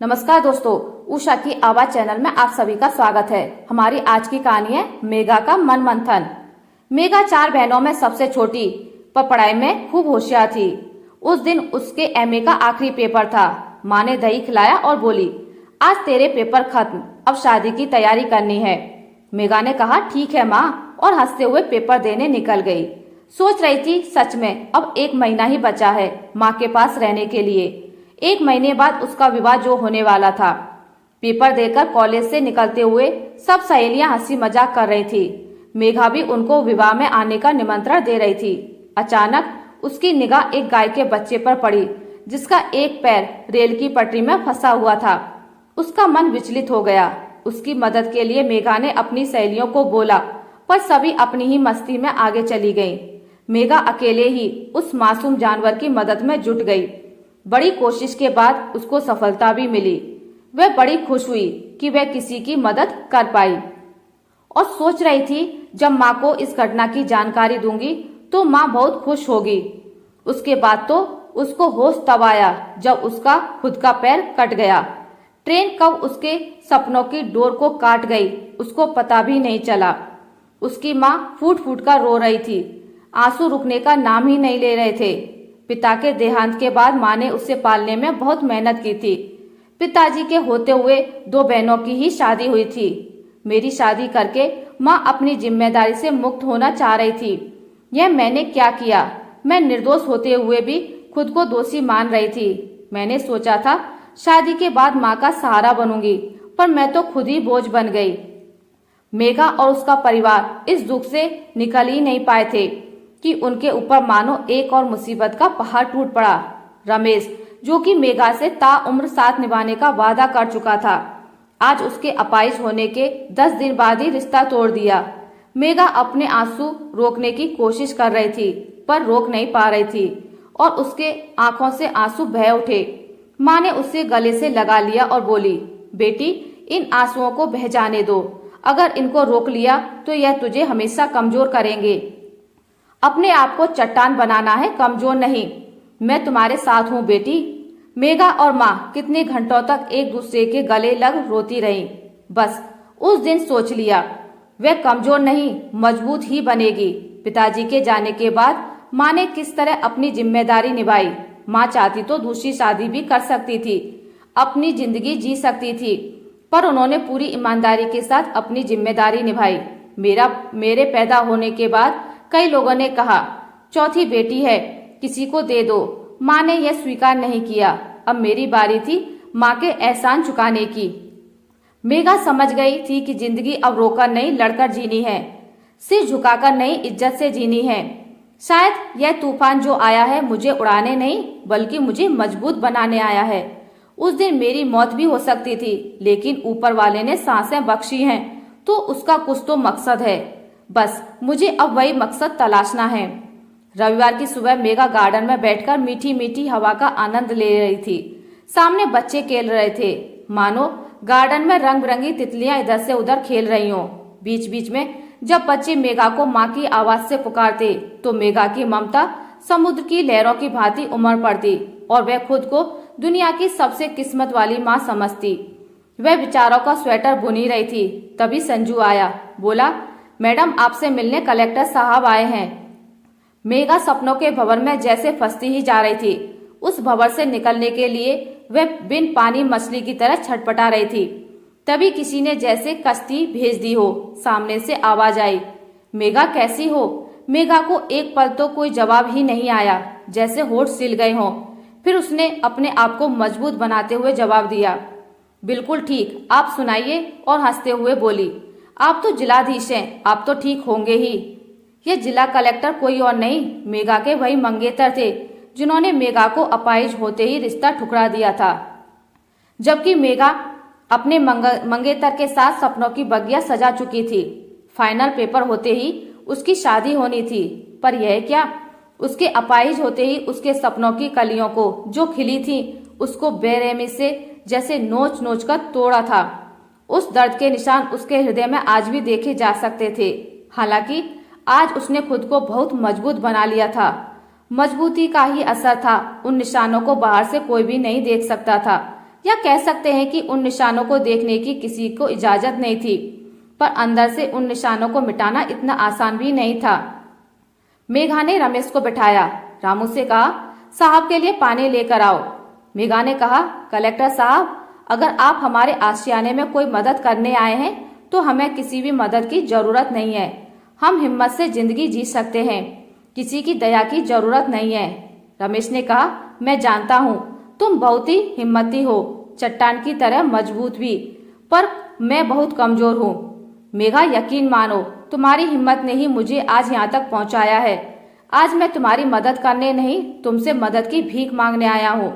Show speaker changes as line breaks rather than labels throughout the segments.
नमस्कार दोस्तों, उषा की आवाज चैनल में आप सभी का स्वागत है। हमारी आज की कहानी है मेघा का मन मंथन। मेघा 4 बहनों में सबसे छोटी, पर पढ़ाई में खूब होशियार थी। उस दिन उसके एमए का आखिरी पेपर था। माँ ने दही खिलाया और बोली, आज तेरे पेपर खत्म, अब शादी की तैयारी करनी है। मेघा ने कहा, ठीक है माँ, और हंसते हुए पेपर देने निकल गई। सोच रही थी, सच में अब 1 महीना ही बचा है माँ के पास रहने के लिए। 1 महीने बाद उसका विवाह जो होने वाला था। पेपर देकर कॉलेज से निकलते हुए सब सहेलियां हंसी मजाक कर रही थी। मेघा भी उनको विवाह में आने का निमंत्रण दे रही थी। अचानक उसकी निगाह एक गाय के बच्चे पर पड़ी, जिसका एक पैर रेल की पटरी में फंसा हुआ था। उसका मन विचलित हो गया। उसकी मदद के लिए मेघा ने अपनी सहेलियों को बोला, पर सभी अपनी ही मस्ती में आगे चली गईं। मेघा अकेले ही उस मासूम जानवर की मदद में जुट गई। बड़ी कोशिश के बाद उसको सफलता भी मिली। वह बड़ी खुश हुई कि वह किसी की मदद कर पाई और सोच रही थी, जब माँ को इस घटना की जानकारी दूंगी तो माँ बहुत खुश होगी। उसके बाद तो उसको होश तब आया जब उसका खुद का पैर कट गया। ट्रेन कब उसके सपनों की डोर को काट गई उसको पता भी नहीं चला। उसकी माँ फूट फूट कर रो रही थी। आंसू रुकने का नाम ही नहीं ले रहे थे। पिता के देहांत के बाद माँ ने उसे पालने में बहुत मेहनत की थी। पिताजी के होते हुए 2 बहनों की ही शादी हुई थी। मेरी शादी करके माँ अपनी जिम्मेदारी से मुक्त होना चाह रही थी। यह मैंने क्या किया? मैं निर्दोष होते हुए भी खुद को दोषी मान रही थी। मैंने सोचा था शादी के बाद माँ का सहारा बनूंगी, पर मैं तो खुद ही बोझ बन गई। मेघा और उसका परिवार इस दुख से निकल ही नहीं पाए थे कि उनके ऊपर मानो एक और मुसीबत का पहाड़ टूट पड़ा। रमेश, जो कि मेघा से ताउम्र साथ निभाने का वादा कर चुका था, आज उसके अपाहिज होने के 10 दिन बाद ही रिश्ता तोड़ दिया। मेघा अपने आंसू रोकने की कोशिश कर रही थी, पर रोक नहीं पा रही थी और उसके आंखों से आंसू बह उठे। माँ ने उसे गले से लगा लिया और बोली, बेटी, इन आंसुओं को बह जाने दो। अगर इनको रोक लिया तो यह तुझे हमेशा कमजोर करेंगे। अपने आप को चट्टान बनाना है, कमजोर नहीं। मैं तुम्हारे साथ हूँ बेटी। मेघा और माँ कितने घंटों तक एक दूसरे के गले लग रोती रहीं। बस उस दिन सोच लिया, वह कमजोर नहीं, मजबूत ही बनेगी। पिताजी के जाने के बाद माँ ने किस तरह अपनी जिम्मेदारी निभाई। माँ चाहती तो दूसरी शादी भी कर सकती थी, अपनी जिंदगी जी सकती थी, पर उन्होंने पूरी ईमानदारी के साथ अपनी जिम्मेदारी निभाई। मेरे पैदा होने के बाद कई लोगों ने कहा, चौथी बेटी है, किसी को दे दो। माँ ने यह स्वीकार नहीं किया। अब मेरी बारी थी माँ के एहसान चुकाने की। मेघा समझ गई थी कि जिंदगी अब रोकर नहीं, लड़कर जीनी है। सिर झुकाकर नहीं, इज्जत से जीनी है। शायद यह तूफान जो आया है मुझे उड़ाने नहीं, बल्कि मुझे मजबूत बनाने आया है। उस दिन मेरी मौत भी हो सकती थी, लेकिन ऊपर वाले ने सांसें बख्शी हैं, तो उसका कुछ तो मकसद है। बस मुझे अब वही मकसद तलाशना है। रविवार की सुबह मेघा गार्डन में बैठकर मीठी मीठी हवा का आनंद ले रही थी। सामने बच्चे खेल रहे थे, मानो गार्डन में रंग बिरंगी तितलियां इधर से उधर खेल रही हों। बीच बीच में जब बच्चे मेघा को माँ की आवाज से पुकारते, तो मेघा की ममता समुद्र की लहरों की भांति उमड़ पड़ती और वह खुद को दुनिया की सबसे किस्मत वाली माँ समझती। वह विचारों का स्वेटर बुनी रही थी, तभी संजू आया। बोला, मैडम, आपसे मिलने कलेक्टर साहब आए हैं। मेघा सपनों के भंवर में जैसे फंसती ही जा रही थी। उस भंवर से निकलने के लिए वह बिन पानी मछली की तरह छटपटा रही थी। तभी किसी ने जैसे कश्ती भेज दी हो। सामने से आवाज आई, मेघा कैसी हो? मेघा को एक पल तो कोई जवाब ही नहीं आया, जैसे होठ सिल गए हों। फिर उसने अपने आप को मजबूत बनाते हुए जवाब दिया, बिल्कुल ठीक, आप सुनाइए। और हंसते हुए बोली, आप तो जिलाधीश हैं, आप तो ठीक होंगे ही। यह जिला कलेक्टर कोई और नहीं, मेघा के वही मंगेतर थे, जिन्होंने मेघा को अपाहिज होते ही रिश्ता ठुकरा दिया था। जबकि मेघा अपने मंगेतर के साथ सपनों की बगिया सजा चुकी थी। फाइनल पेपर होते ही उसकी शादी होनी थी, पर यह क्या, उसके अपाहिज होते ही उसके सपनों की कलियों को जो खिली थी, उसको बेरहमी से जैसे नोच नोच कर तोड़ा था। उस दर्द के निशान उसके हृदय में आज भी देखे जा सकते थे। हालांकि आज उसने खुद को बहुत मजबूत बना लिया था। मजबूती का ही असर था, उन निशानों को बाहर से कोई भी नहीं देख सकता था। या कह सकते हैं कि उन निशानों को देखने की किसी को इजाजत नहीं थी, पर अंदर से उन निशानों को मिटाना इतना आसान भी नहीं था। मेघा ने रमेश को बिठाया। रामू से कहा, साहब के लिए पानी लेकर आओ। मेघा ने कहा, कलेक्टर साहब, अगर आप हमारे आशियाने में कोई मदद करने आए हैं तो हमें किसी भी मदद की जरूरत नहीं है। हम हिम्मत से जिंदगी जी सकते हैं, किसी की दया की जरूरत नहीं है। रमेश ने कहा, मैं जानता हूँ तुम बहुत ही हिम्मती हो, चट्टान की तरह मजबूत भी, पर मैं बहुत कमजोर हूँ। मेघा, यकीन मानो, तुम्हारी हिम्मत ने ही मुझे आज यहाँ तक पहुँचाया है। आज मैं तुम्हारी मदद करने नहीं, तुमसे मदद की भीख मांगने आया हूँ।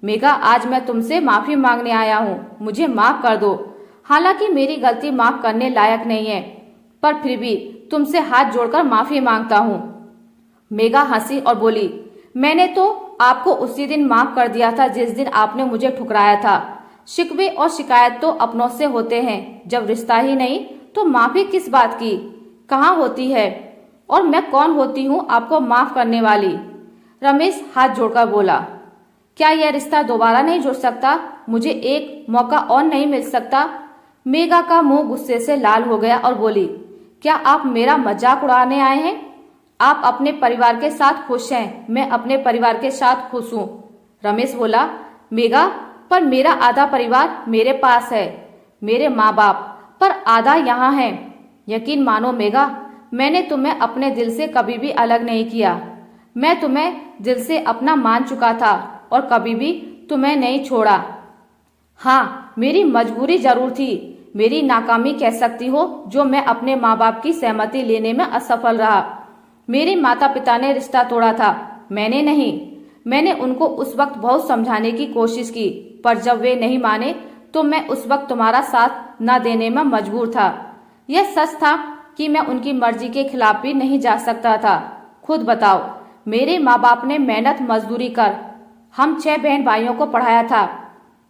मेघा, आज मैं तुमसे माफी मांगने आया हूँ, मुझे माफ कर दो। हालांकि मेरी गलती माफ करने लायक नहीं है, पर फिर भी तुमसे हाथ जोड़कर माफी मांगता हूँ। मेघा हंसी और बोली, मैंने तो आपको उसी दिन माफ कर दिया था जिस दिन आपने मुझे ठुकराया था। शिकवे और शिकायत तो अपनों से होते हैं, जब रिश्ता ही नहीं तो माफी किस बात की, कहाँ होती है? और मैं कौन होती हूँ आपको माफ करने वाली? रमेश हाथ जोड़कर बोला, क्या यह रिश्ता दोबारा नहीं जुड़ सकता? मुझे एक मौका और नहीं मिल सकता? मेघा का मुंह गुस्से से लाल हो गया और बोली, क्या आप मेरा मजाक उड़ाने आए हैं? आप अपने परिवार के साथ खुश हैं, मैं अपने परिवार के साथ खुश हूँ। रमेश बोला, मेघा, पर मेरा आधा परिवार मेरे पास है, मेरे माँ बाप, पर आधा यहाँ है। यकीन मानो मेघा, मैंने तुम्हें अपने दिल से कभी भी अलग नहीं किया। मैं तुम्हें दिल से अपना मान चुका था और कभी भी तुम्हें नहीं छोड़ा। हाँ, मेरी मजबूरी जरूर थी, मेरी नाकामी कह सकती हो, जो मैं अपने माँ बाप की सहमति लेने में असफल रहा। मेरे माता पिता ने रिश्ता तोड़ा था, मैंने नहीं। मैंने उनको उस वक्त बहुत समझाने की कोशिश की, पर जब वे नहीं माने तो मैं उस वक्त तुम्हारा साथ न देने में मजबूर था। यह सच था कि मैं उनकी मर्जी के खिलाफ भी नहीं जा सकता था। खुद बताओ, मेरे माँ बाप ने मेहनत मजदूरी कर हम 6 बहन भाइयों को पढ़ाया था।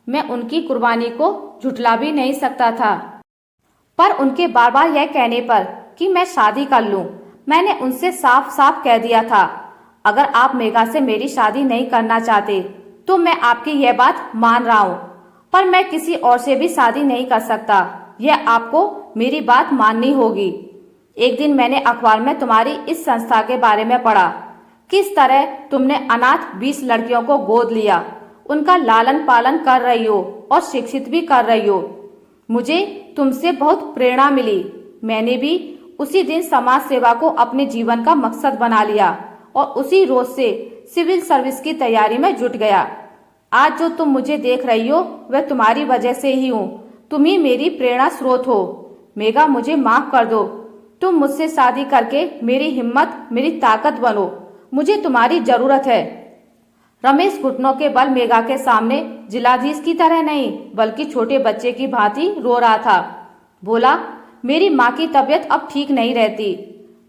मैं उनकी कुर्बानी को झुठला भी नहीं सकता था, पर उनके बार बार यह कहने पर कि मैं शादी कर लूं, मैंने उनसे साफ साफ कह दिया था, अगर आप मेघा से मेरी शादी नहीं करना चाहते तो मैं आपकी यह बात मान रहा हूँ, पर मैं किसी और से भी शादी नहीं कर सकता। यह आपको मेरी बात माननी होगी। एक दिन मैंने अखबार में तुम्हारी इस संस्था के बारे में पढ़ा, किस तरह तुमने अनाथ 20 लड़कियों को गोद लिया, उनका लालन पालन कर रही हो और शिक्षित भी कर रही हो। मुझे तुमसे बहुत प्रेरणा मिली। मैंने भी उसी दिन समाज सेवा को अपने जीवन का मकसद बना लिया और उसी रोज से सिविल सर्विस की तैयारी में जुट गया। आज जो तुम मुझे देख रही हो वह तुम्हारी वजह से ही हूँ। तुम ही मेरी प्रेरणा स्रोत हो। मेघा, मुझे माफ कर दो। तुम मुझसे शादी करके मेरी हिम्मत, मेरी ताकत बनो। मुझे तुम्हारी जरूरत है। रमेश घुटनों के बल मेघा के सामने जिलाधीश की तरह नहीं बल्कि छोटे बच्चे की भांति रो रहा था। बोला, मेरी माँ की तबीयत अब ठीक नहीं रहती।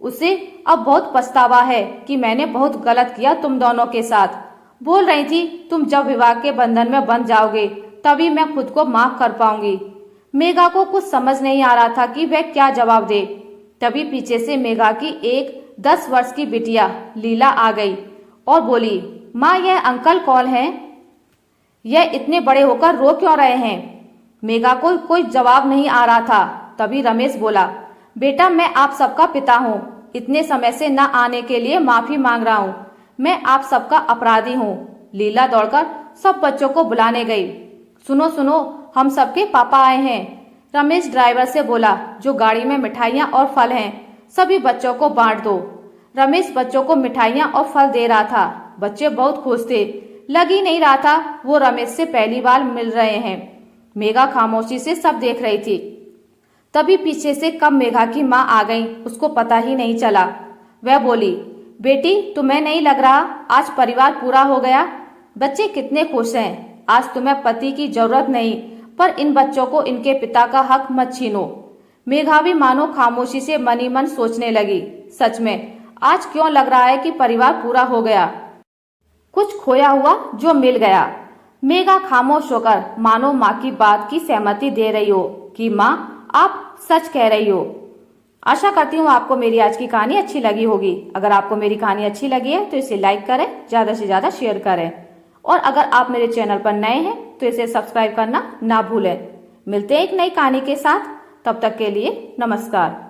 उसे अब बहुत पछतावा है कि मैंने बहुत गलत किया तुम दोनों के साथ। बोल रही थी तुम जब विवाह के बंधन में बंध जाओगे तभी मैं खुद को माफ कर पाऊंगी। मेघा को कुछ समझ नहीं आ रहा था कि वह क्या जवाब दे। तभी पीछे से मेघा की एक 10 वर्ष की बिटिया लीला आ गई और बोली, माँ, यह अंकल कौन है? यह इतने बड़े होकर रो क्यों रहे हैं? मेघा को कोई जवाब नहीं आ रहा था। तभी रमेश बोला, बेटा, मैं आप सबका पिता हूँ। इतने समय से न आने के लिए माफी मांग रहा हूँ। मैं आप सबका अपराधी हूँ। लीला दौड़कर सब बच्चों को बुलाने गई। सुनो सुनो, हम सबके पापा आए हैं। रमेश ड्राइवर से बोला, जो गाड़ी में मिठाइयाँ और फल हैं सभी बच्चों को बांट दो। रमेश बच्चों को मिठाइयाँ और फल दे रहा था। बच्चे बहुत खुश थे। लग ही नहीं रहा था वो रमेश से पहली बार मिल रहे हैं। मेघा खामोशी से सब देख रही थी। तभी पीछे से कब मेघा की माँ आ गई उसको पता ही नहीं चला। वह बोली, बेटी, तुम्हें नहीं लग रहा आज परिवार पूरा हो गया? बच्चे कितने खुश हैं। आज तुम्हें पति की जरूरत नहीं, पर इन बच्चों को इनके पिता का हक मत छीनो। मेघा भी मानो खामोशी से मन ही मन सोचने लगी, सच में आज क्यों लग रहा है कि परिवार पूरा हो गया, कुछ खोया हुआ जो मिल गया। मेघा खामोश होकर मानो माँ की बात की सहमति दे रही हो कि माँ, आप सच कह रही हो। आशा करती हूँ आपको मेरी आज की कहानी अच्छी लगी होगी। अगर आपको मेरी कहानी अच्छी लगी है तो इसे लाइक करें, ज्यादा से ज्यादा शेयर करें और अगर आप मेरे चैनल पर नए हैं तो इसे सब्सक्राइब करना ना भूलें। मिलते हैं एक नई कहानी के साथ, तब तक के लिए नमस्कार।